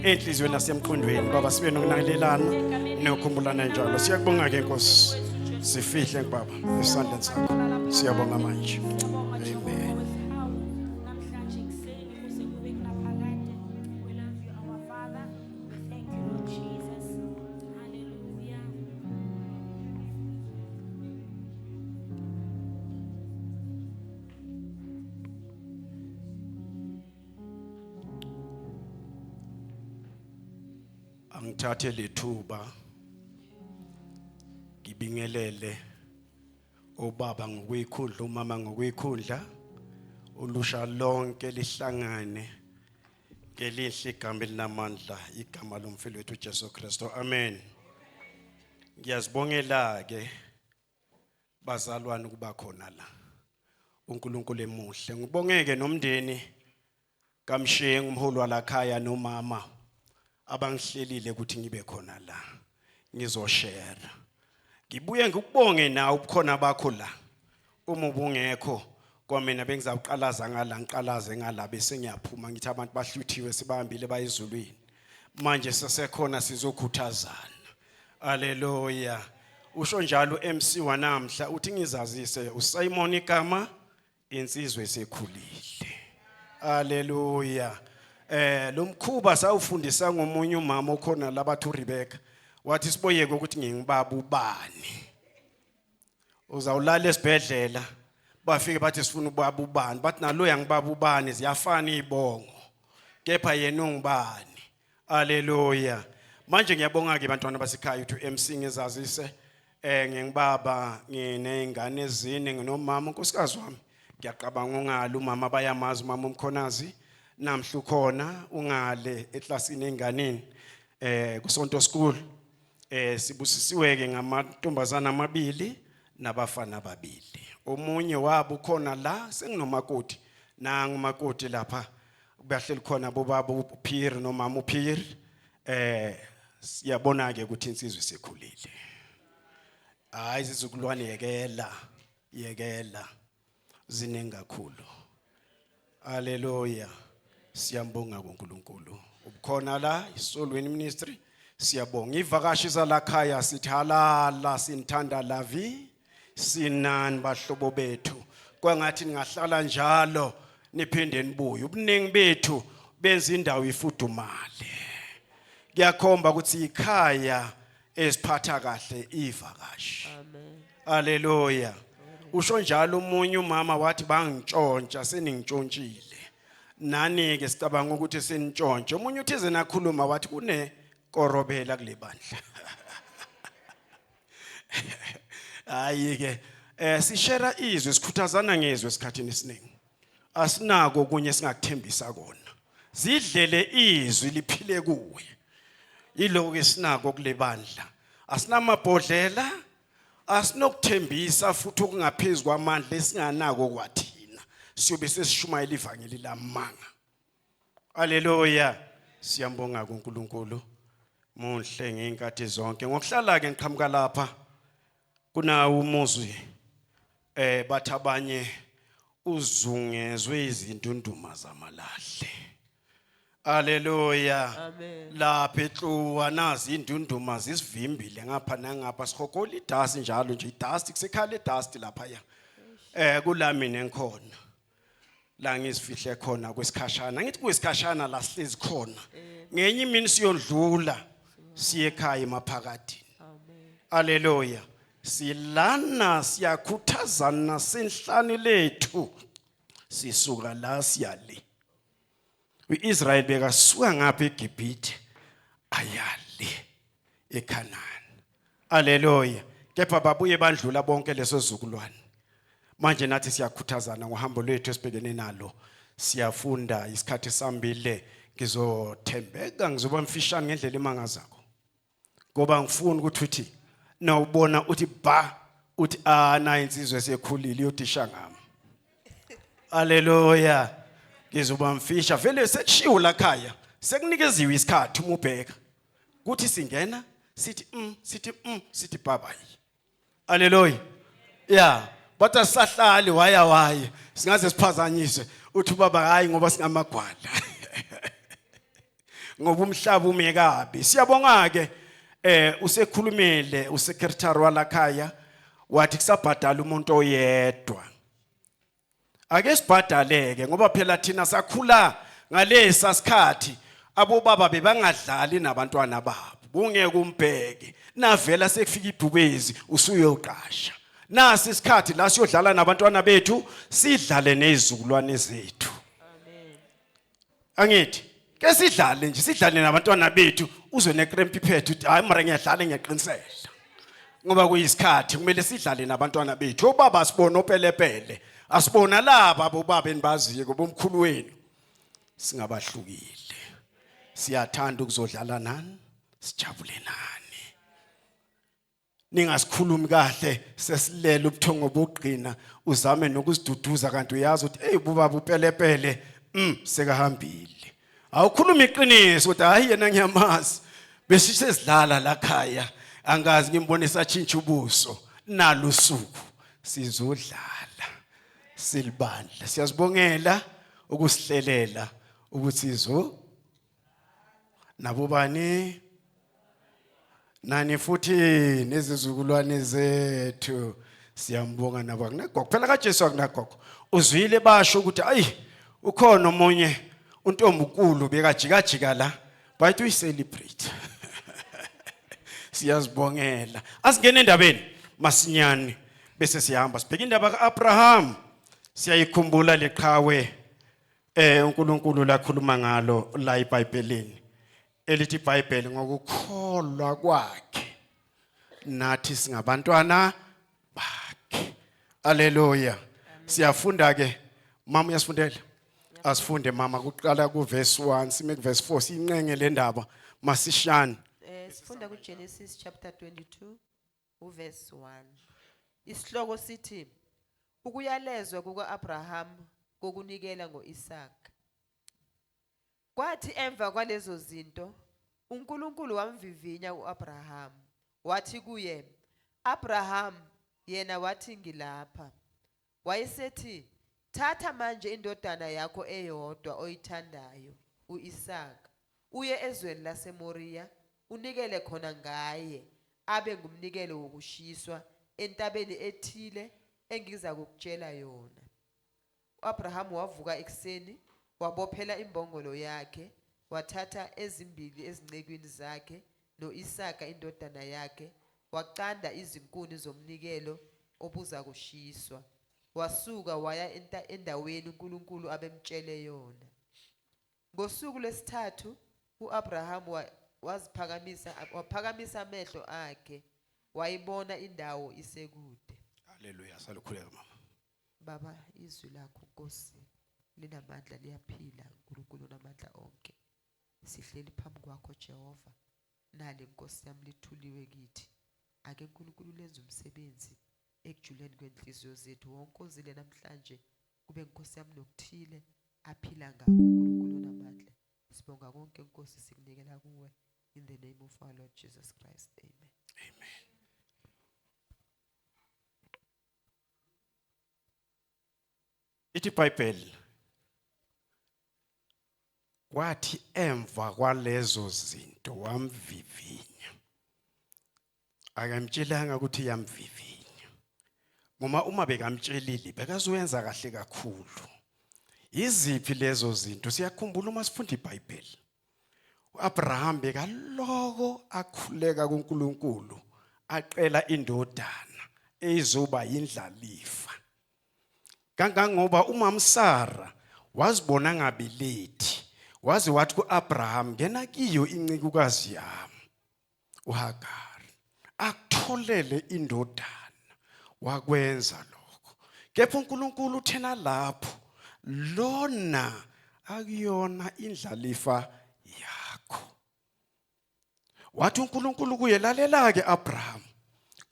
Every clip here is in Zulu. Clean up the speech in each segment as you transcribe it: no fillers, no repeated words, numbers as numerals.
enhlizweni nasemqondweni baba sibe nokunakelelana nokukhumbulana njalo siyakubonga ke Nkosi sifihle baba esandleni sakho siyabonga manje amen. Angithathe lethuba ngibingelele obaba ngokwekhundla umama ngokwekhundla ulusha lonke lihlangane ngelihle igama elinamandla igama lomfelo wethu Jesu Kristu amen. Ngiyazibongela ke bazalwane kuba khona la uNkulunkulu emuhle ngibongeke nomndeni kaMshengu umholi walakhaya nomama abangihlelile ukuthi ngibe khona la ngizoshare. Ngibuye ngikubonge nawe ubukhona bakho la uma ubungekho kwamina bengizawuqalaza ngala ngiqalaze ngala bese ngiyaphuma ngithi abantu bahluthiwe sibahambile bayezulwini manje sesekhona sizokhuthazana. Haleluya. Usho njalo MC wanamhla uthi ngizazise uSimon igama insizwe esekhulile. Haleluya. Lo mkhuba sawufundisa ngomunye umama okhona labathu Rebecca wathi siboyeke ukuthi ngingibaba ubani uzawulala esibhedlela bafike bathi sifuna ubaba ubani bathi nalo yangibaba ubani ziyafana izibongo kepha yena ungubani. Haleluya. Manje ngiyabonga ke bantwana basekhaya uthi MC ngizazise ngingibaba nginezingane ezine nginomama unkosikazi wami ngiyaqabanga ungalo umama bayamazi umama uMkhonazi namhla ukhona ungale eklasini enganeni kuSonto School sibusisiweke ngamantombazana amabili nabafana ababili omunye wabo khona la senginomakoti nangu umakoti lapha kubahleli khona bobaba uPhiri nomama uPhiri siyabona ke ukuthi insizwe isekhulile hayi izizukulwane yekela zinengakhulu. Haleluya. Siyambonga kuNkulunkulu ubukhona la isolweni ministry siyabonga ivakashi zalakhaya sithi halala sinthanda lavi sinani bahlobo bethu kwangathi ningahlala njalo niphinde nibuye ubuningi bethu benza indawo ifudumale kuyakhomba ukuthi ikhaya esiphatha kahle ivakashi. Amen. Haleluya. Usho njalo umunye umama wathi bangintshontsha seningitshontshile nani ke sicabanga ukuthi senintshontshe umunye uthi zenakhuluma wathi kune korobela kule bandla. Hayi ke sishare izwe sikhuthazana ngezwe esikhathini esiningi asinako kunye singakuthembisa kona zidlele izwi liphile kuwe yiloko ke sinako kule bandla asinamabhodlela asinokuthembisa futhi okungaphezulu kwamandla esinganako kwathina siyobe sesishumayela ivangeli lamanga. Haleluya. Siyambonga kuNkulunkulu muhle ngeenkathi zonke ngokuhlala ke ngiqhamuka lapha kunawo umuzwi bathi abanye uzungezwe izindunduma zamalahle. Haleluya. Amen. Lapha eXuwa nazi indunduma zisivimbile ngapha nangapha sihogola idust njalo nje idust kusekhala idust lapha ya kulamini enkhona la ngisifihle khona kwesikhashana ngithi kwesikhashana la sihlezi khona ngenye imini siyondlula siye ekhaya emaphakadini. Amen. Haleluya. Silana siyakhuthazana senhlani lethu sisuka la siyale uIsrael bekasuka ngapha eGibhithe ayale eKhanani. Haleluya. Kepha babuye bandlula bonke leso zizukulwane manje nathi siyakhuthazana ngohambo lwethu esibhekene nalo siyafunda isikhathi sambile ngizothembeka ngizoba mfishane ngendlela emangazako ngoba ngifuna ukuthi uthi nawubona uthi ba uthi na insizwe esekhulile yodisha ngami. Haleluya. Ngizoba mfisha vele sekushiwo la khaya sekunikeziwe isikhathi uma ubheka kuthi singena sithi bye bye. Haleluya. Yeah. Bathi asisahlali waya singaze siphazanyiswe uthi baba hayi ngoba singamagwala. ngoba umhlaba umekabi. Siyabonga ke usekhulumile usekretary walakhaya wathi kusabhadala umuntu oyedwa. Ake sibhadaleke ngoba phela thina sakhula ngalesa sikhathi abobaba bebangadlali nabantwana babo. Ungeke umbheke navela sekufika ibhubezi usuyoqasha. Nasi isikhathi la siyodlala nabantwana bethu sidlale nezizukulwane zethu. Amen. Angithi ke sidlale nje sidlale nabantwana bethu uzwe nekrempi phethu uthi hayi mara ngiyadlala ngiyaqinisela. Ngoba kuyisikhathi kumele sidlale nabantwana bethu. Obaba asibona opelepele asibona laba abobaba enibaziyo ngoba umkhulu wenu singabahlukile. Siyathanda ukuzodlala nani sijabule nani. Ningasikhulumi kahle sesilela ubuthongo bogqina uzame nokusiduduza kanti uyazi ukuthi hey bubaba upelepele sekahambile. Awukhuluma iqiniso ukuthi hayi yena ngiyamazi bese sesidlala la khaya angazi ngimbone satshintsha ubuso nalo usuku sizodlala silibandla. Siyazibongela ukusihlelela ukuthi izo nabo bani nani futhi nezizukulwane zethu siyambonga nabo akunagogo phela kaJesu akunagogo. Uzwile basho ukuthi ayi ukhona omunye untombukulu bekajikajika la bayithi uyicelebrate. Siyazibongela. Asingene endabeni masinyane bese siyahamba sibheka indaba kaAbraham. Siyayikhumbula leqhawe uNkulunkulu lakhuluma ngalo la eBhayibhelini elithi iBhayibheli ngokukholwa kwakhe nathi singabantwana bakhe. Haleluya. Siyafunda ke mama uyasifundela. Asifunde mama kuqala kuverse 1 sime kuverse 4 siyincenge le ndaba masishane. Sifunda kuGenesis chapter 22 uverse 1. Isihloko sithi ukuyalezwa kukaAbraham kokunikela ngoIsaka. Kwathi emva kwalezo zinto uNkulunkulu wamvivinya uAbraham wathi kuye Abraham, yena wathi ngilapha. Wayesethi thatha manje indodana yakho eyodwa oyithandayo uIsaka uye ezweni laseMoriya unikele khona ngaye abe ngumnikelo wokushiswa entabeni ethile engiza kukutshela yona. uAbraham wavuka ekseni wabophela imbongolo yakhe wathatha ezimbili ezincekweni zakhe noIsaka indodana yakhe waqanda izinkuni zomnikelo obuza kushiswa. Wasuka waya endaweni uNkulunkulu abemtshele yona. Ngosuku lwesithathu uAbraham waphakamisa amehlo akhe wayibona indawo isekude. Haleluya. Salukhuleka mama. Baba izwi lakho Nkosi linamandla liyaphila uNkulunkulu namandla onke. Sihleli phambi kwakho Jehova nale Nkosi yami lithuliwe kithi. Ake uNkulunkulu lenze umsebenzi ekujuleni kwenhliziyo zethu wonke ozile namhlanje kube Nkosi yami nokuthile aphila ngakho uNkulunkulu namandla. Sibonga konke Nkosi sikunikela kuwe in the name of our Lord Jesus Christ. Amen. Amen. Ithi iBhayibheli wathi emva kwalezo zinto wamvivinya. Akamtshelanga ukuthi yamvivinya. Ngoba uma bekamtshelile bekazoyenza kahle kakhulu. Iziphi lezo zinto? Siyakhumbula uma sifunda iBhayibheli. uAbraham bekaloko akhuleka kuNkulunkulu aqela indodana ezizoba yindlalifa. Kangangoba umama Sara wazibona ngabelethi waze wathi kuAbraham ngena kiyo incikukazi yami uHagar akutholele indodana. Wakwenza lokho. Kepha uNkulunkulu uthena lapho lona akuyona indlalifa yakho. Wathi uNkulunkulu kuye lalela ke Abraham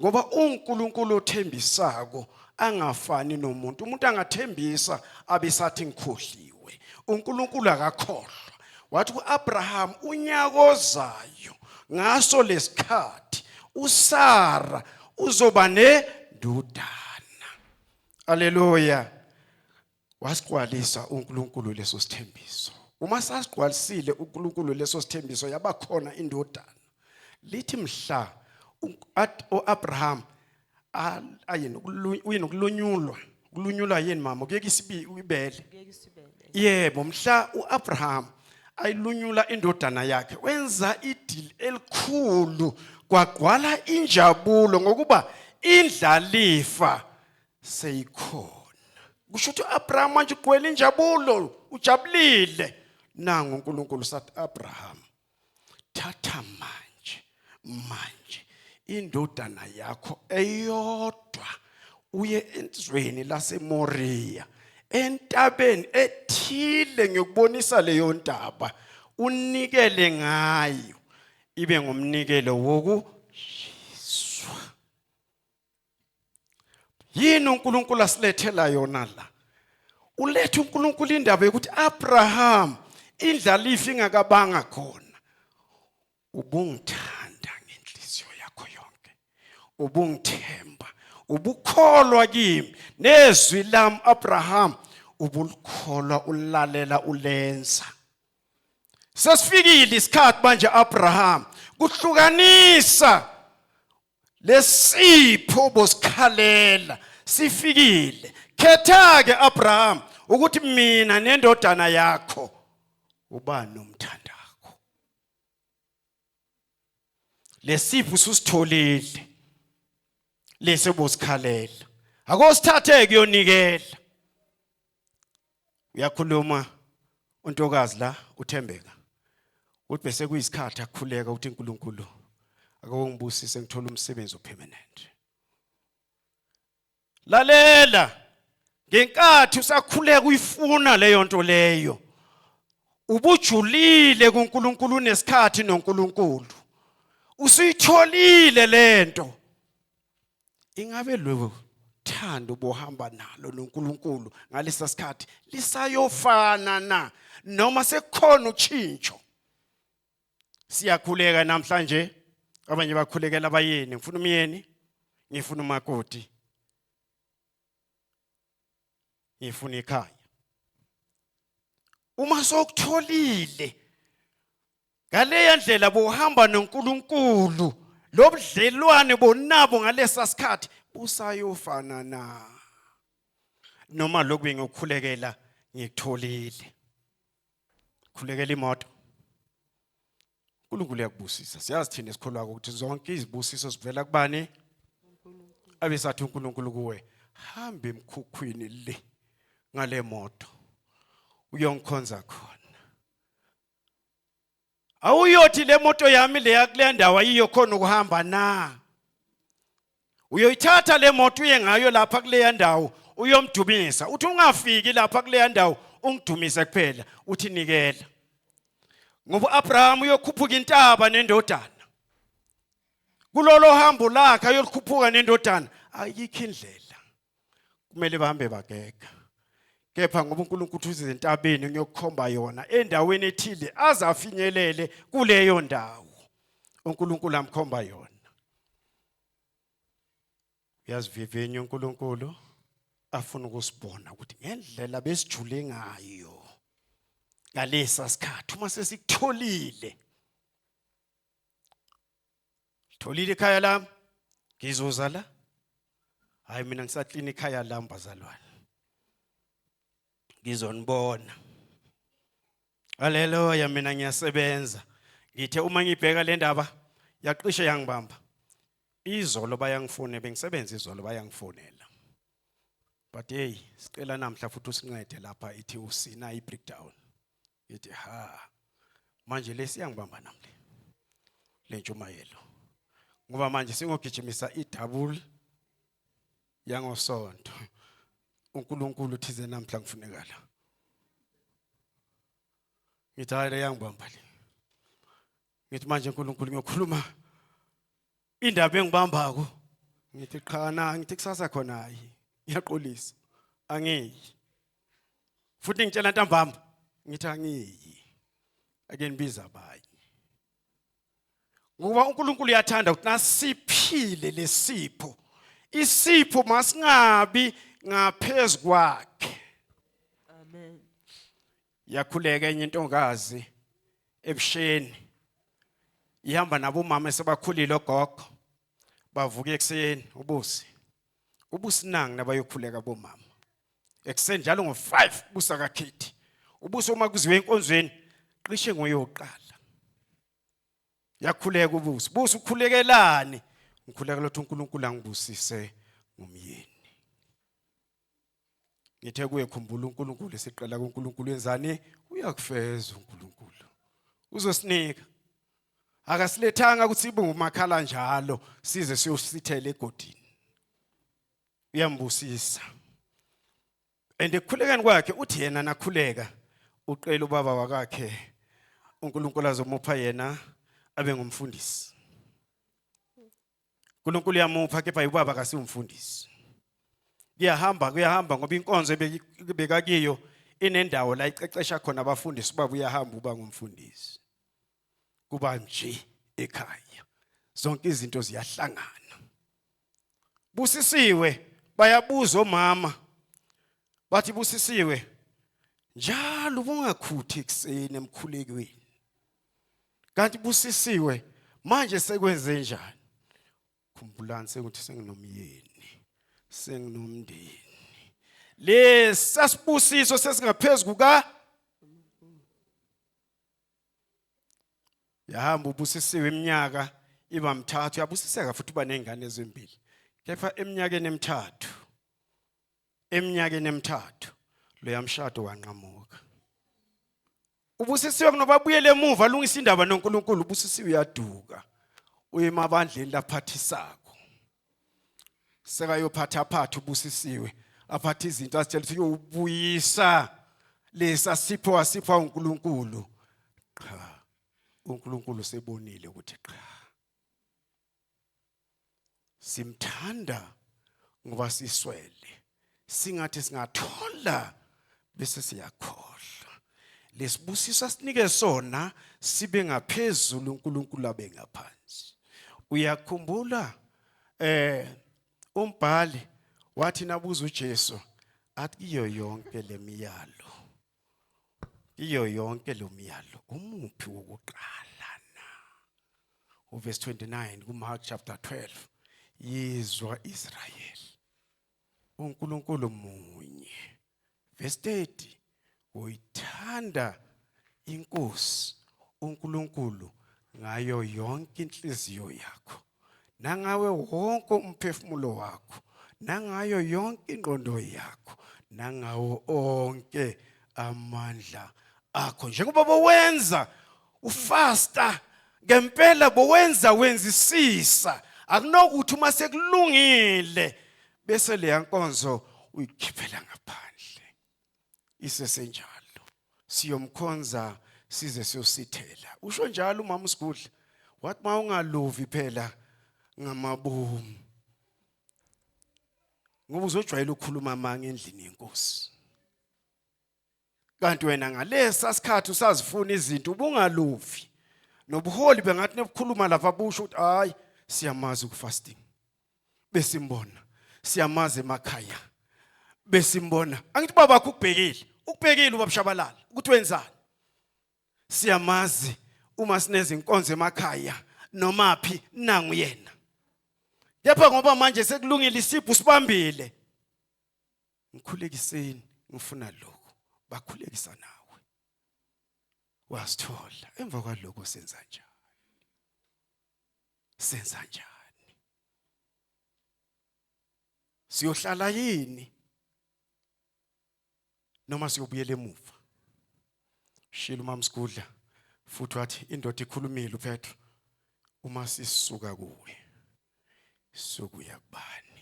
ngoba uNkulunkulu othembisako angafani nomuntu. Umuntu angathembisa abesathi ngikhohliwe. uNkulunkulu akakhohlwa. Wathi kuAbraham unyakozayo ngaso lesikhathi uSara uzoba nedodana. Haleluya. Wasiqwalisa uNkulunkulu leso sithembiso. uma sasigqwalisile uNkulunkulu leso sithembiso yabakhona indodana lithi mhla uAbraham ayini ukulunyulwa yini mama kuyekisa ibele yebo mhla uAbraham ayilunyula indodana yakhe wenza idili elikhulu kwagqwala injabulo ngokuba indlalifa seyikhona kusho ukuthi uAbraham manje ugcwele injabulo ujabulile nangu uNkulunkulu sathi Abraham thatha manje indodana yakho eyodwa uye enzweni laseMoriya entabeni ethile ngikubonisa leyo ntaba unikele ngayo ibe ngumnikelo wokushisa yini uNkulunkulu asilethela yona la uletha uNkulunkulu indaba yokuthi Abraham indlalifa ingakabanga khona ubungithanda ngenhliziyo yakho yonke ubungithemba ubukholwa kimi nezwi lami Abraham ubulikholwa ulalela ulenza sesifikile isikhathi manje Abraham kuhlukanisa lesipho bosikhalela sifikile khetha ke Abraham ukuthi mina nendodana yakho ubani nomthandako lesipho susitholile lese bosikhalela akosithathe kuyonikela uyakhuluma untokazi la uThembeka uthi bese kuyisikhathi akukhuleka ukuthi uNkulunkulu akongibusise ngithola umsebenzi opermanent lalela ngenkathi usakhuleka uyifuna leyo nto leyo ubujulile kuNkulunkulu unesikhathi noNkulunkulu usuyitholile lento ingabe lo thando bohamba nalo noNkulunkulu ngalesa sikhathi lisayofana na noma sekukhona utshintsho siyakhuleka namhlanje abanye bakhulekela abayeni ngifuna umyeni ngifuna umakoti ngifuna ikhaya uma sokutholile ngaleya ndlela bohamba noNkulunkulu lobudlelwane bonabo ngalesa sikhathi busayofana na noma lokhu bengikhulekela ngikutholile khulekela imoto uNkulunkulu uyakubusisa siyazi thina esikholwa ukuthi zonke izibusiso zivela kubani abesathi uNkulunkulu kuwe hamba emkhukhwini le ngale moto uyongikhonza khona awuyothi le moto yami le yakule ndawo ayiyo khona ukuhamba na uyoyithatha le moto uye ngayo lapha kule ndawo uyomdumisa uthi ungafiki lapha kule ndawo ungidumise kuphela uthi nikela ngoba Abraham uyokhuphuka intaba nendodana kulolo hambo lakhe ayolikhuphuka nendodana ayikho indlela kumele bahambe bageka kepha ngoba uNkulunkulu uthi izintabeni ngiyokukhomba yona endaweni ethile azafinyelele kuleyo ndawo uNkulunkulu amkhomba yona uyazivivinya uNkulunkulu afuna ukusibona ukuthi ngendlela besijule ngayo ngalesa sikhathi uma sesikutholile tholile ikhaya lami ngizoza la hayi mina ngisaklina ikhaya lami bazalwane ngizonibona haleluya mina ngiyasebenza ngithe uma ngibheka le ndaba yaqishe yangibamba izolo bayangifuna bengisebenza izolo bayangifonela but hey sicela namhla futhi usincede lapha ithi usina ibreakdown ithi manje lesiyangibamba namhle lentshumayelo ngoba manje singogijimisa idouble yangosonto uNkulunkulu uthize namhla ngifunekala ngithi hayi yangibamba le ngithi manje uNkulunkulu ngiyokhuluma indaba engibambako ngithi qhana ngithi kusasa khona hayi ngiyaqolisa angiyi futhi ngitshela ntambama ngithi angiyi ake nibiza abanye ngoba uNkulunkulu uyathanda ukuthi nasiphile lesipho isipho masingabi ngaphezulu kwakhe amen yakhuleka enye intongazi ebusheni ihamba nabo mama esebakhulile ogogo bavuka ekseni ubusi nangi nabayokhuleka bomama ekseni njalo ngo5 busa kakhithi ubuso uma kuziwe enkonzweni qishe ngoyoqala yakhuleka buso ukhulekelani ngikhuleka lothu uNkulunkulu angibusise ngumyeni ngithe kuye khumbula uNkulunkulu siqala kuNkulunkulu wenzani uyakufeza uNkulunkulu uzosinika akasilethanga ukuthi ibe umakhala njalo size siyosithela egodini uyambusisa ekukhulekeni kwakhe uthi yena nakhuleka uqela ubaba wakhe uNkulunkulu azomupha yena abe ngumfundisi uNkulunkulu yamupha kepha ubaba akasiyumfundisi kuyahamba ngoba inkonzo bekakiyo inendawo la icecesha khona abafundisi baba uyahamba uba ngumfundisi kuba nje ekhaya zonke izinto ziyahlangana busisiwe bayabuza omama bathi busisiwe njalo ubungakhuthi ekseni emkhulekweni kanti busisiwe manje sekwenze njani khumbulani sekuthi senginomyeni senginomndeni lesasibusiso sesingaphezulu yahamba ubusisiwe iminyaka iba mithathu yabusiseka futhi uba nezingane ezimbili kepha eminyakeni emithathu lo yamshado wanqamuka ubusisiwe kunobabuyele emuva alungisa indaba noNkulunkulu ubusisiwe uyaduka uyemabandleni laphathisako sekayophatha ubusisiwe aphatha izinto asitshela ukuthi uyobuyisa lesasipho wasipha uNkulunkulu qha uNkulunkulu sebonile ukuthi qha simthanda ngoba siswele singathi singathola bese siyakhohlwa lesibusiso asinike sona sibe ngaphezulu uNkulunkulu abe ngaphansi uyakhumbula umbhali wathi nabuza uJesu athi iyo yonke lo miyalo umuphi wokuqala na uverse 29 kuMark chapter 12 yizwa Israel uNkulunkulu munye verse 30 uyithanda inkosi uNkulunkulu ngayo yonke inhliziyo yakho nangawe wonke umphefumulo wakho nangayo yonke ingqondo yakho nangawo onke amandla akho njengoba bowenza ufasta ngempela bowenza wenzisisa akunokuthi uma sekulungile bese le yankonzo uyikhiphela ngaphandle isesenjalo siyomkhonza size siyosithela usho njalo umama uSigudla wathi mawungalovi phela ngamabomu ngoba uzojwayela ukukhuluma amanga endlini yenkosi kanti wena ngalesa sikhathi usazifuna izinto ubungalovi nobuholi bengathi nebukhuluma lapha busho ukuthi hayi siyamazi ukufasting besimbona siyamazi emakhaya besimbona angithi babakho ukubhekile ubabshabalala ukuthi wenzani siyamazi uma sineze inkonzo emakhaya nomaphi nangu yena kepha ngoba manje sekulungile isipho sibambile ngikhulekiseni ngifuna lokho bakhulekisa nawe wasithola emva kwalokho senza njani siyohlala yini noma siyobuyela emuva shilo mama Sigudla futhi wathi indoda ikhulumile uPetro uma sisuka kuwe sokuya kubani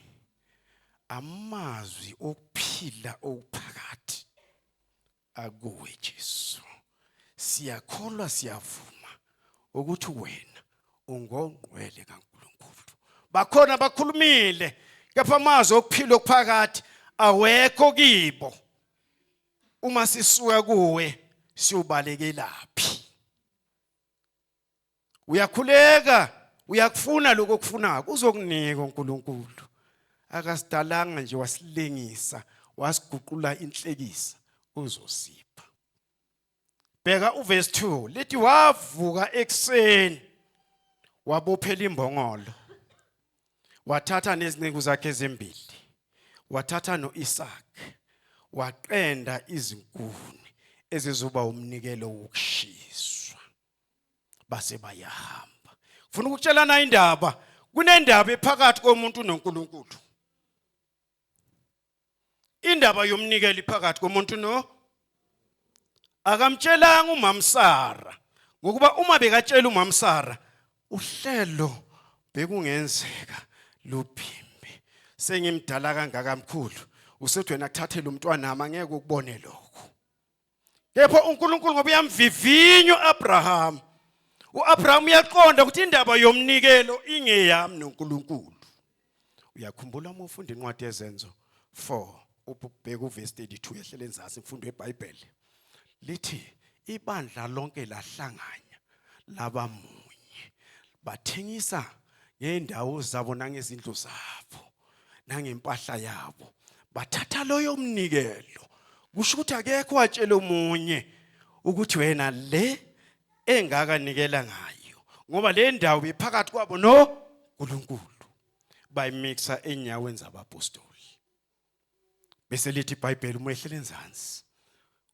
amazwi okuphila okuphakathi akuwe Jesu siyakholwa siyavuma ukuthi wena ungongqwele kaNkulunkulu bakhona bakhulumile kepha amazwi okuphila okuphakathi awekho kibo uma sisuka kuwe siyobalekelapi uyakhuleka uyakufuna lokho okufunako uzokunika uNkulunkulu akasidalanga nje wasilengisa wasiguqula inhlekisa uzosipha bheka uverse 2 lithi wavuka ekseni wabophela imbongolo wathatha nezinceku zakhe ezimbili wathatha noIsaka waqenda izinkuni ezizoba umnikelo wokushiswa base bayahamba. Ufuna ukutshelana indaba, kunendaba ephakathi komuntu noNkulunkulu. Indaba yomnikelo phakathi komuntu akamtshelanga uMamsara ngokuba uma bekatshela uMamsara uhlelo bekungenzeka luphimbe. Sengimdala kangaka mkhulu usethi wena kuthathele umntwana angeke ukubone lokho. Kepha uNkulunkulu ngoba uyamvivinyo Abraham. uAbraham uyaqonda ukuthi indaba yomnikelo ingeyami noNkulunkulu. Uyakhumbula uma ufunda incwadi yezenzo 4 ubheka uverse 32 yehlele enzasi imfundo yeBhayibheli. Lithi ibandla lonke lahlanganya laba munye bathengisa ngendawo zabo nangezindlu zabo nangempahla yabo bathatha loyo mnikelo. Kusho ukuthi akekho watshela umunye ukuthi wena le engakanikela ngayo ngoba le ndawo iphakathi kwabo noNkulunkulu bayimixa enyaweni zabapostoli. Bese lithi iBhayibheli uma ehlele enzansi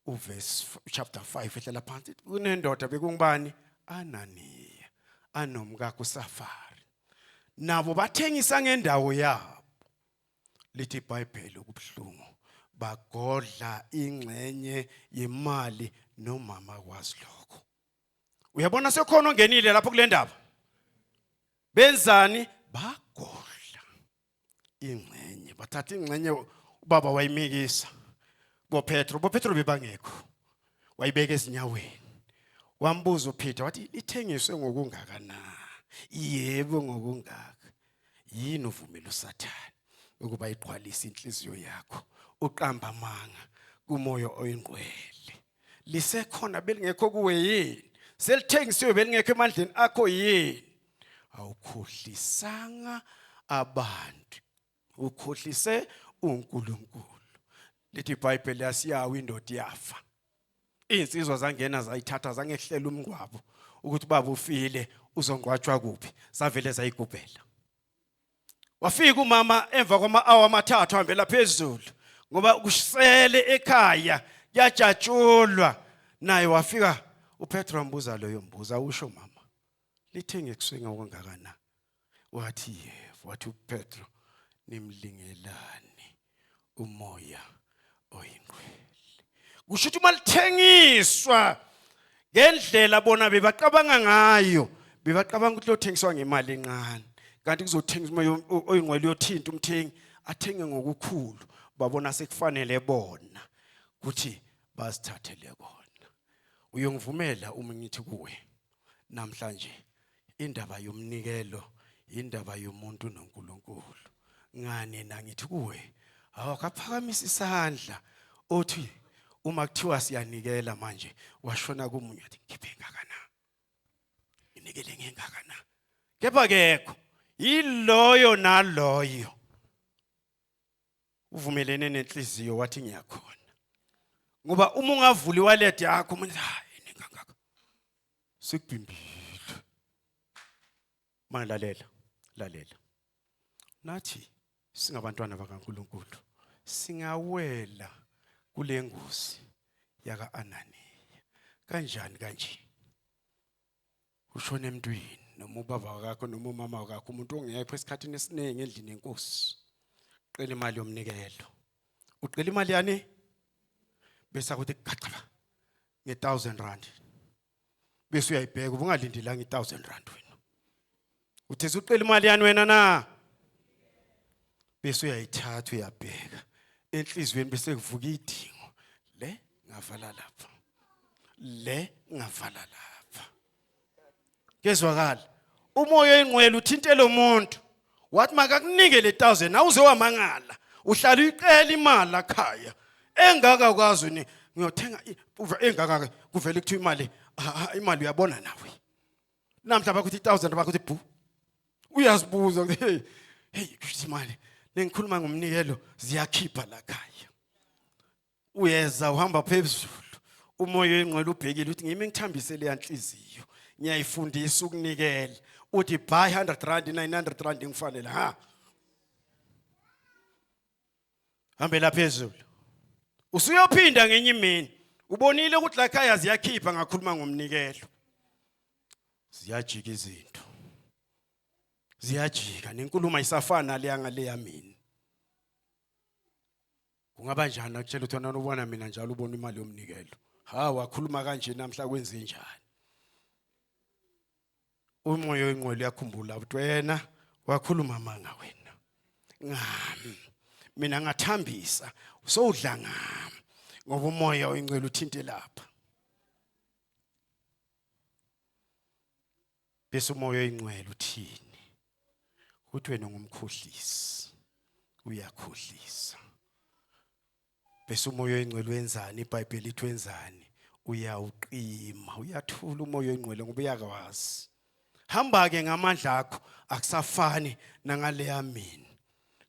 uverse chapter 5 ehlela phansi kunendoda bekungubani Ananiya anomkakhe uSafari nabo bathengisa ngendawo yabo. Lithi iBhayibheli kubhlungu bagodla ingxenye yemali nomama kwazi lokho. Uyabona sekhona ongenile lapho kule ndaba. Benzani bagodla ingxenye bathatha ingxenye ubaba wayimikisa boPetro bebangekho wayibeka ezinyaweni wambuza uPeter wathi ithengiswe ngokungaka na? Yebo ngokungaka. Yini uvumela uSathane ukuba iqhwalise inhliziyo yakho uqamba amanga kumoya oyingqwele? Lisekhona belingekho kuwe yini? Selithengisiwe belingekho emandleni akho yini? Awukhohlisanga abantu, ukhohlise uNkulunkulu. Lithi iBhayibheli yasiyawa indoda yafa. Insizwa zangena zayithatha zangehlela umngcwabo ukuthi baba ufile uzongqwatshwa kuphi. Savele zayigubhela. Wafika umama emva kwama-hour amathathu hambela phezulu ngoba kusele ekhaya yajatshulwa naye wafika uPetro ambuza loyo mbuza usho mama lithengekiswe ngokungakana? Wathi yebo. Wathi uPetro nimlingelani umoya oyingqwele. Kusho ukuthi malithengiswa ngendlela bona bebaqabanga ngayo bebaqabanga ukuthi lothengiswa ngemali encane kanti kuzothengiswa umoya oyingqwele yothinta umthengi athenge ngokukhulu babona sekufanele bona ukuthi bazithathele bona. Uyongivumela uma ngithi kuwe namhlanje indaba yomnikelo indaba yomuntu noNkulunkulu. Ngane nangithi kuwe awakaphakamisa isandla othi uma kuthiwa siyanikela manje washona kumunye athi ngiphe ngakana inikele ngengakana. Kepha kekho yiloyo naloyo uvumelene nenhliziyo wathi ngiyakhona ngoba uma ungavuli wallet yakho umuntu hayi ningangaka sekubhimbile. Manje lalela nathi singabantwana bakaNkulunkulu singawela kule ngozi yaka Ananiya. Kanjani kanje? Ushona emntwini noma ubaba wakho noma umama wakho umuntu ongekho esikhathini esiningi endlini yenkosi. Uqela imali yomnikelo. Uqela imali yani? Bese akuthi qaqaba nge1000 rand. Bese uyayibheka ubungalindelanga i1000 rand wena. Uthi uqela imali yani wena na? Bese uyayithatha uyabheka enhlizweni bese kuvuka idingo. Le ngavala lapha. Le ngavala lapha. Kezwakala. Umoya oyingqwele uthintele umuntu. Wathi makakunike le1000 nawuze wamangala. Uhlala uyiqela imali ekhaya. Engaka ukwazi ni ngiyothenga engaka kuvele kuthiwa imali uyabona nawe. Namhla bakuthi 1000 bakuthi bhu. Uyazibuza ukuthi hey imali nengikhuluma ngomnikelo ziyakhipha la ekhaya. Uyeza uhamba phezulu umoya oyingcwele ubhekile uthi ngimi ngithambise le yanhliziyo ngiyayifundisa ukunikela uthi buy 100 rand 900 rand ngifanele hambela phezulu usuyophinda ngenye imini ubonile ukuthi la khaya ziyakhipha ngakhuluma ngomnikelo ziyajika izinto ziyajika nenkulumo ayisafana le yangale yamini kungaba njani akutshela ukuthi wena ubona mina njalo ubona imali yomnikelo wakhuluma kanje namhla kwenze njani umoya oyingcwele uyakhumbula ukuthi wena wakhuluma manga wena ngami mina ngathambisa usowudla ngami ngoba umoya oyingcwele uthinte lapha bese umoya oyingcwele uthini uthi wena ngumkhohlisi uyakhohlisa bese umoya oyingcwele wenzani iBhayibheli lithi wenzani uyawuqima uyathula umoya oyingcwele ngoba uyakwazi hamba ke ngamandla akho akusafani nangale yamini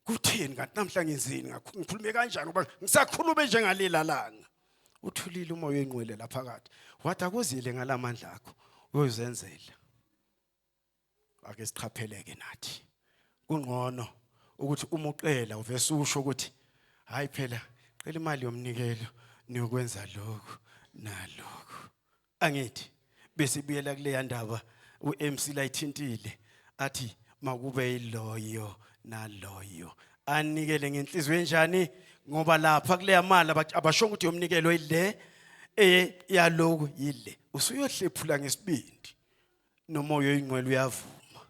kuthini kanti namhla ngenzini ngikhulume kanjani ngoba ngisakhulume njengalela langa uthulile umoya oyingcwele lapha phakathi wathi akuzile ngalamandla akho uyozenzela ake sichapheleke nathi kungcono ukuthi uma uqela uvese usho ukuthi hayi phela qela imali yomnikelo niyokwenza lokho nalokho angithi bese buyela kule ndaba uMC layithintile athi makube yiloyo naloyo anikele ngenhliziyo enjani ngoba lapha kule yamali abasho ukuthi yomnikelo ile yaloku yile usuyohlephula ngesibindi nomoya oyingcwele uyavuma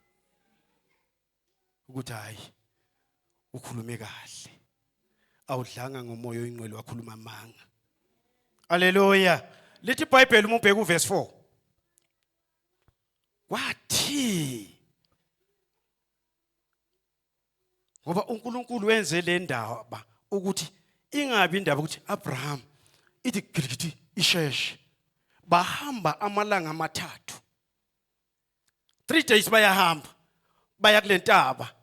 ukuthi hayi ukhulume kahle awudlanga ngomoya oyingcwele wakhuluma amanga haleluya lithi iBhayibheli uma ubheka uverse 4 wathi ngoba uNkulunkulu wenze le ndaba ukuthi ingabi indaba ukuthi Abraham ithi gidigidi isheshe bahamba amalanga amathathu 3 days bayahamba baya kule ntaba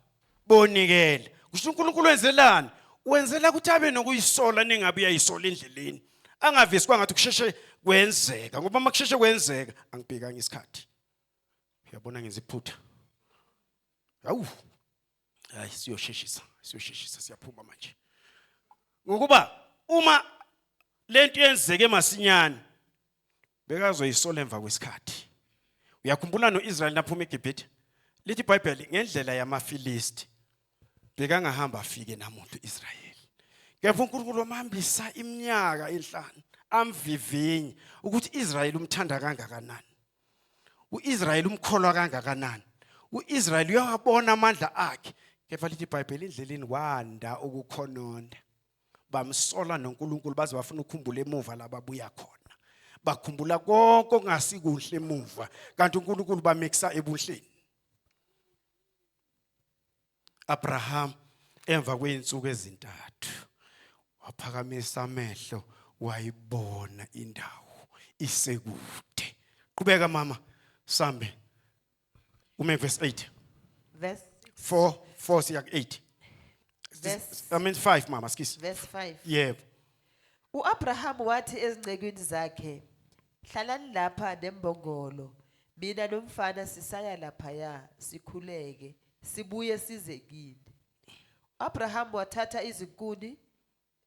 bonikela kusho uNkulunkulu wenzelani wenzela ukuthi abe nokuyisola ningabe uyayisola endleleni angavisi kwangathi kusheshe kwenzeka ngoba makusheshe kwenzeka angibhekanga isikhathi uyabona ngeziphutha hayi siyosheshisa siyaphuma manje ngokuba uma lento yenzeke masinyane bekazoyisola emva kwesikhathi uyakhumbula noIsrael naphuma eGibhithe lithi iBhayibheli ngendlela yamaFilisti bekangahamba afike namuntu uIsrael kepha uNkulunkulu wamhambisa iminyaka enhlanu amvivinye ukuthi Israel umthanda kangakanani uIsrael umkholwa kangakanani uIsrael uyawabona amandla akhe kepha lithi iBhayibheli indleleni wanda ukukhononda bamsola noNkulunkulu baze bafuna ukukhumbula emuva lababuya khona bakhumbula konke okungasikuhle emuva kanti uNkulunkulu bamekisa ebuhleni Abraham emva kweinsuku ezintathu waphakamisa amehlo wayibona indawo isekude qhubeka mama sambe ume verse 8 verse 4 siya 8 I mean 5 mama skisi verse 5 yebo uAbraham wathi ezingcekweni zakhe hlalani lapha nembongolo mina nomfana sisaya lapha sikhuleke sibuye size kini Abraham wathatha izinkuni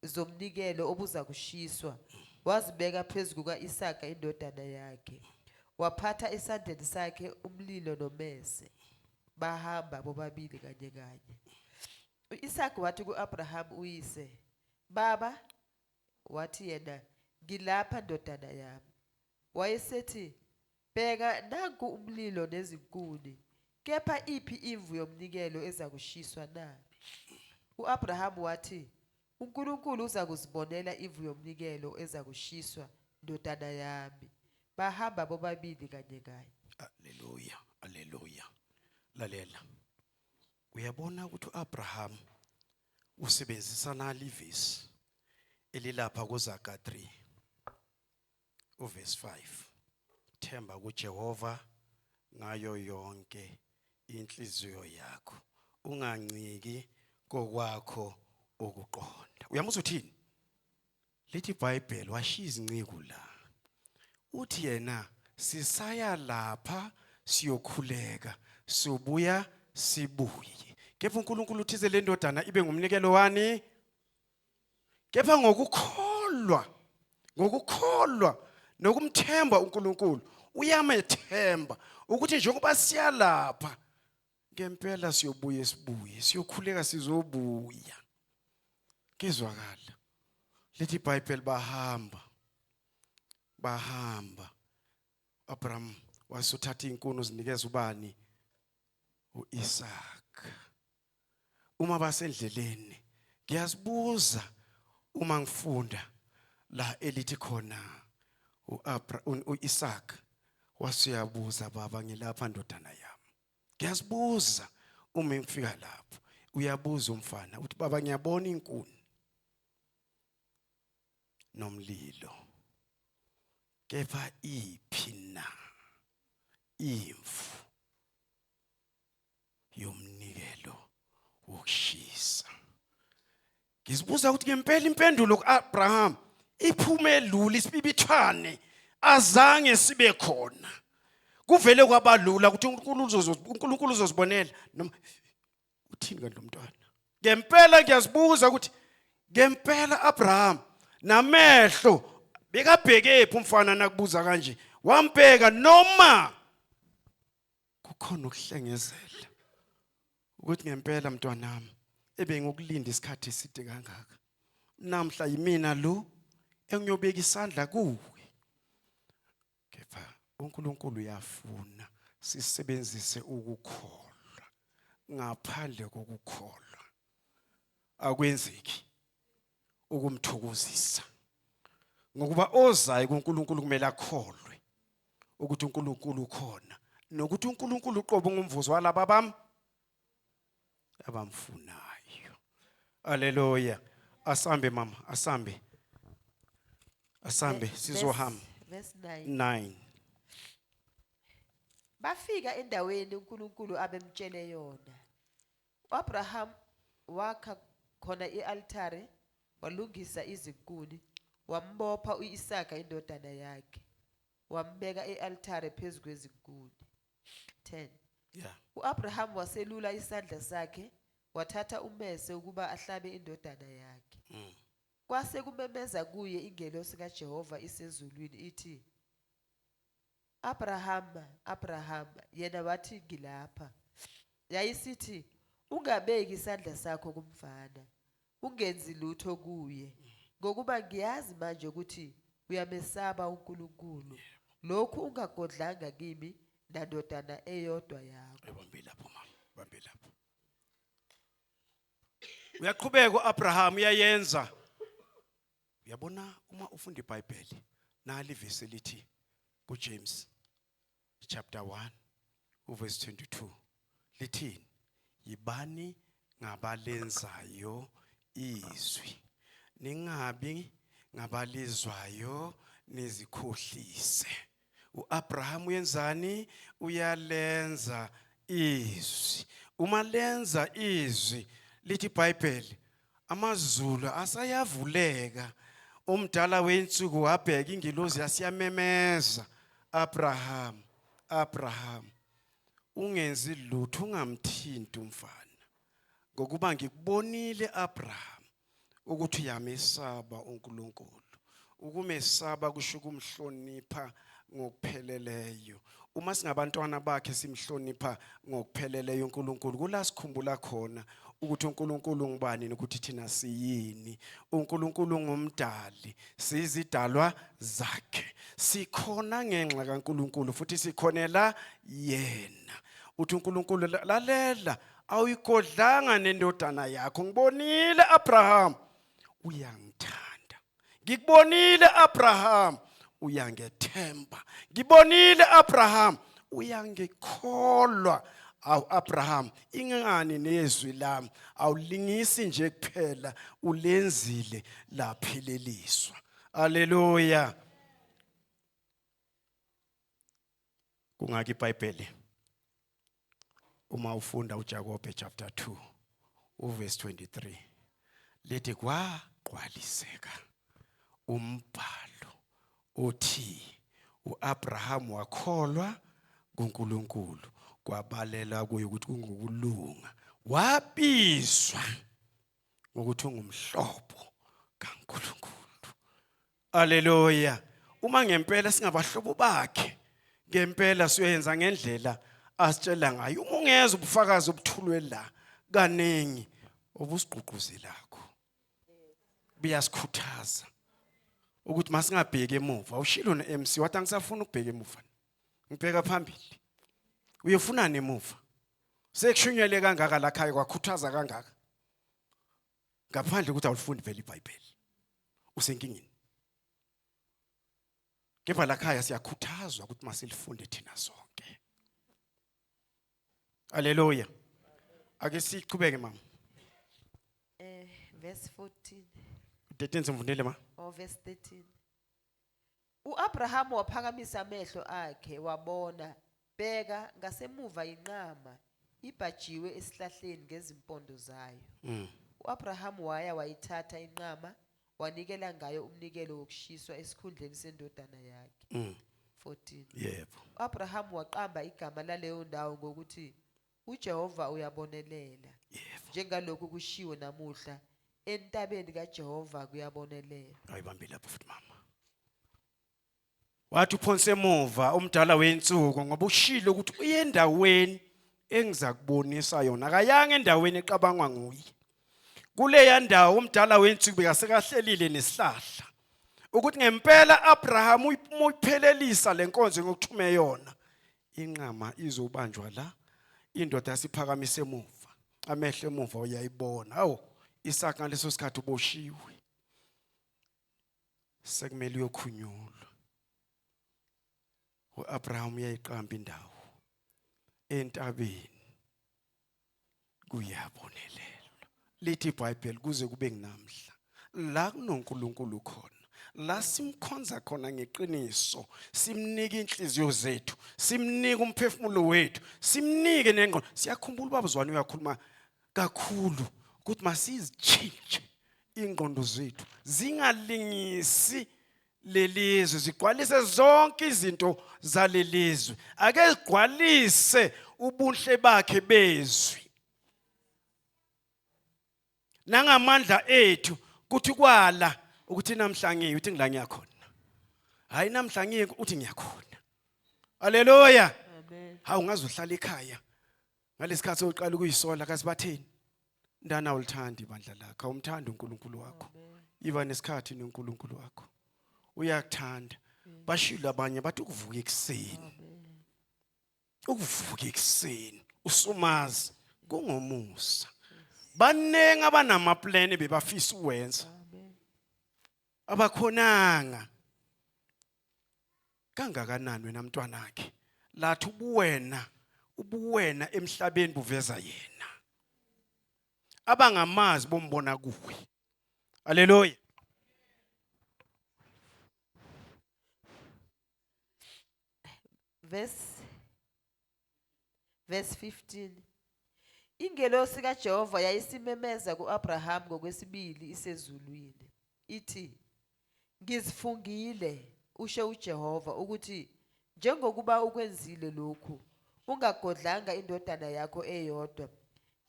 zomnikelo obuza kushiswa wazibeka phezulu kaIsaka indodana yakhe waphatha esandleni sakhe umlilo nomese bahamba bobabili kanye kanye uIsaka wathi kuAbraham uyise baba wathi yena ngilapha ndodana yami wayesethi bheka nanku umlilo nezinkuni kepha iphi imvu yomnikelo ezakushiswa na uAbraham wathi uNkulunkulu uza kuzibonela imvu yomnikelo ezakushiswa ndodana yami bahamba bobabili kanye kanye haleluya lalela uyabona ukuthi uAbraham usebenzisa nalivesi elilapha kuZaga 3 uverse 5 themba kuJehova ngayo yonke inhliziyo yakho unganciki kokwakho ukuqonda uyamuzwa uthini lithi iBhayibheli washiya izinciku la uthi yena sisaya lapha siyokhuleka sibuya sibuye. Kepha uNkulunkulu uthize le ndodana ibe ngumnikelo wani? Kepha ngokukholwa nokumthemba uNkulunkulu uyamethemba ukuthi njengoba siya lapha ngempela siyobuye sibuye siyokhuleka sizobuya. Kizwakala lithi iBhayibheli bahamba Abraham wasuthatha inkuni uzinikeza ubani? uIsaka. Uma basendleleni ngiyazibuza uma ngifunda la elithi khona uIsaka wasiyabuza baba ngilapha ndodana yami. Ngiyazibuza uma ngifika lapho uyabuza umfana uthi baba ngiyabona inkuni nomlilo kepha iphi na imvu yomnikelo wokushisa? Ngizibuza ukuthi ngempela impendulo kuAbraham iphume lula isibibithwane azange sibe khona. Kuvele kwabalula ukuthi uNkulunkulu uzozibonela noma uthini kanti lo mntwana. Ngempela ngiyazibuza ukuthi ngempela Abraham namehlo bekabhekephi umfana nakubuza kanje? Wambheka noma kukhona ukuhlengezela ukuthi ngempela mntwanami ebengikulinda isikhathi eside kangaka. Namhla yimina lo engiyobeka isandla kuwe. Kepha uNkulunkulu uyafuna sisebenzise ukukholwa. Ngaphandle kokukholwa akwenzeki ukumthokozisa. Ngokuba ozayo kuNkulunkulu kumele akholwe ukuthi uNkulunkulu ukhona nokuthi uNkulunkulu uqobo ngumvuzo walaba abamfunayo. Haleluya. Asambe mama, asambe sizohamba. Verse 9. 9. Bafika endaweni uNkulunkulu abemtshele yona. uAbraham wakha khona ialtare, walungisa izinkuni, wambopha uIsaka indodana yakhe, wambeka ialtare phezu kwezinkuni. 10. Yeah. uAbraham waselula isandla sakhe, wathatha ummese ukuba ahlabe indodana yakhe. Kwase kumemeza kuye ingelosi kaJehova isezulwini ithi, Abrahama, Abrahama. Yena wathi ngilapha. Yayisithi, ungabeki isandla sakho kumfana, ungenzi lutho kuye, ngokuba ngiyazi manje ukuthi uyamesaba uNkulunkulu. Lokhu ungagodlanga kimi ndodana eyodwa yakho. Bambe lapho mama, bambe lapho. Uyaqhubeka uAbraham uyayenza. Uyabona uma ufunda iBhayibheli nali ivesi lithi kuJames chapter 1 verse 22 lithini? Yibani ngabalenzayo izwi, ningabi ngabalizwayo nizikhohlise. uAbraham uyenzani? Uyalenza izwi. Uma lenza izwi lithi iBhayibheli amazulu asayavuleka, umdala wensuku wabheka ingelosi yasiyamemeza, Abraham, Abraham, ungenzi lutho, ungamthinti umfana, ngokuba ngikubonile Abraham ukuthi uyamesaba uNkulunkulu. Ukumesaba kusho ukumhlonipha ngokupheleleyo. Uma singabantwana bakhe simhlonipha ngokupheleleyo uNkulunkulu, kula sikhumbula khona ukuthi uNkulunkulu ngubani nokuthi thina siyini. uNkulunkulu ngumdali, sizidalwa zakhe, sikhona ngenxa kaNkulunkulu futhi sikhonela yena. Uthi uNkulunkulu lalela, awuyigodlanga nendodana yakho. Ngibonile Abraham uyangithanda, ngikubonile Abraham uyangethemba, ngibonile Abraham uyangikholwa. Abraham, ingani nezwi lami awulingisi nje kuphela, ulenzile lapheleliswa. Haleluya. Kungaki iBhayibheli uma ufunda uJakobe chapter 2 verse 23 lithi kwagqwaliseka umbhalo uthi uAbraham wakholwa kuNkulunkulu kwabalela kuye ukuthi kungukulunga wabizwa ukuthi ungumhlobo kaNkulunkulu. Haleluya. Uma ngempela singabahlobo bakhe ngempela siyoyenza ngendlela asitshela ngayo. Uma ungeza ubufakazi obuthulwe la kaningi obusigqugquzelakho biyasikhuthaza ukuthi masingabheki emuva. Ushilo neMC wathi angisafuna ukubheka emuva, ngibheka phambili. Uyofunani emuva? Sekushunyele kangaka la khaya kwakhuthaza kangaka, ngaphandle ukuthi awulifundi vele iBhayibheli usenkingeni. Kepha la khaya siyakhuthazwa ukuthi masilifunde thina sonke. Haleluya. Ake siqhubeke mama. Verse 14 13 simfundele ma. or verse 13. uAbraham waphakamisa amehlo akhe wabona, bheka ngasemuva inqama ibhajiwe esihlahleni ngezimpondo zayo. uAbraham waya wayithatha inqama wanikela ngayo umnikelo wokushiswa esikhundleni sendodana yakhe. 14. Yebo. uAbraham waqamba igama laleyo ndawo ngokuthi uJehova uyabonelela. Yebo. Njengalokhu kushiwo namuhla, entabeni kaJehova kuyabonelela. Ayibambe lapho futhi mama. Wathi uphonse emuva umdala wensuku ngoba ushilo ukuthi uyendaweni engizakubonisa yona, akayanga endaweni eqabangwa nguye. Kuleya ndawo umdala wensuku bekasekahlelile nesihlahla ukuthi ngempela Abraham uyiphelelisa lenkonzo ngokuthume yona, inqama izobanjwa la, indoda yasiphakamise emuva, amehlo emuva uyayibona. Hawu, Isaka ngaleso sikhathi uboshiwe, sekumele uyokhunyulwa. uAbraham uyayiqamba indawo entabeni kuyabonelelwa. Lithi iBhayibheli kuze kube nginamhla la kunoNkulunkulu khona, la simkhonza khona ngeqiniso, simnike inhliziyo zethu, simnike umphefumulo wethu, simnike nengqondo. Siyakhumbula ubabuzwane uyakhuluma kakhulu ukuthi masizitshintshe ingqondo zethu zingalingisi lelizwe, zigqwalise zonke izinto zalelizwe. Ake zigqwalise ubuhle bakhe bezwi nangamandla ethu, kuthi kwala ukuthi namhla ngiyi uthi ngila ngiyakhona, hayi namhla ngiyi uthi ngiyakhona. Haleluya. Amen. Hawu ngaze uhlala ekhaya ngalesikhathi sokuqala ukuyisola kasibatheni ndana ulithanda ibandla lakho, awumthanda uNkulunkulu wakho. Iba nesikhathi noNkulunkulu wakho uyakuthanda. Bashilo abanye bathi ukuvuka ekseni, ukuvuka ekseni usumazi kungomusa. Banenge abanamaplane bebafisa uwenza abakhonanga. Kangakanani wena mntwana wakhe lathi ubuwena emhlabeni buveza yena, abangamazi bombona kuwe. Haleluya. Verse 15. Ingelosi kaJehova yayisimemeza kuAbraham ngokwesibili isezulwini, ithi, ngizifungile usho uJehova ukuthi njengokuba ukwenzile lokhu, ungagodlanga indodana yakho eyodwa,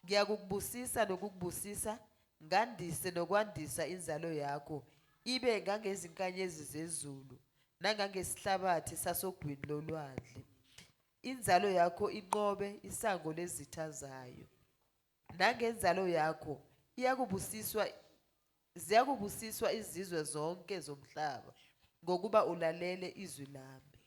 ngiyakubusisa nokukubusisa, ngandise nokwandisa inzalo yakho, ibe ngangezinkanyezi zezulu nangangesihlabathi sasogwini lolwandle. Inzalo yakho inqobe isango lezitha zayo, nangenzalo yakho ziyakubusiswa izizwe zonke zomhlaba ngokuba ulalele izwi lami.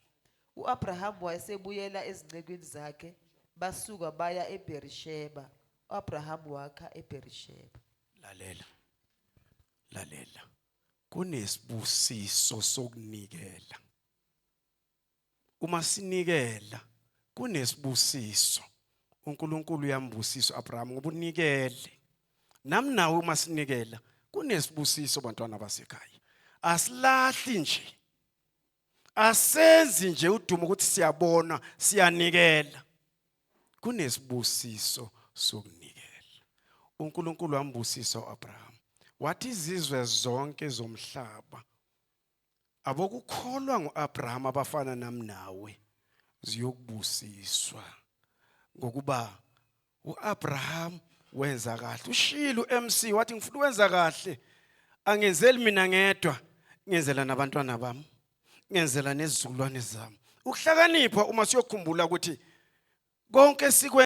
uAbraham wayesebuyela ezincekwini zakhe, basuka baya eBerisheba. uAbraham wakha eBerisheba. Lalela. Kunesibusiso sokunikela. Uma sinikela kunesibusiso. uNkulunkulu uyambusisa uAbraham ngoba unikele. Nami nawe uma sinikela kunesibusiso bantwana basekhaya. Asilahli nje. Asenzi nje udumo ukuthi siyabona, siyanikela. Kunesibusiso sokunikela. uNkulunkulu wambusisa uAbraham. Wathi izizwe zonke zomhlaba abokukholwa ngoAbraham abafana nami nawe ziyokubusiswa ngokuba uAbraham wenza kahle. uShilo MC wathi ngifuna ukwenza kahle, angenzeli mina ngedwa, ngenzela nabantwana bami, ngenzela nezizukulwane zami. Ukuhlakanipha uma siyokhumbula ukuthi konke sikwe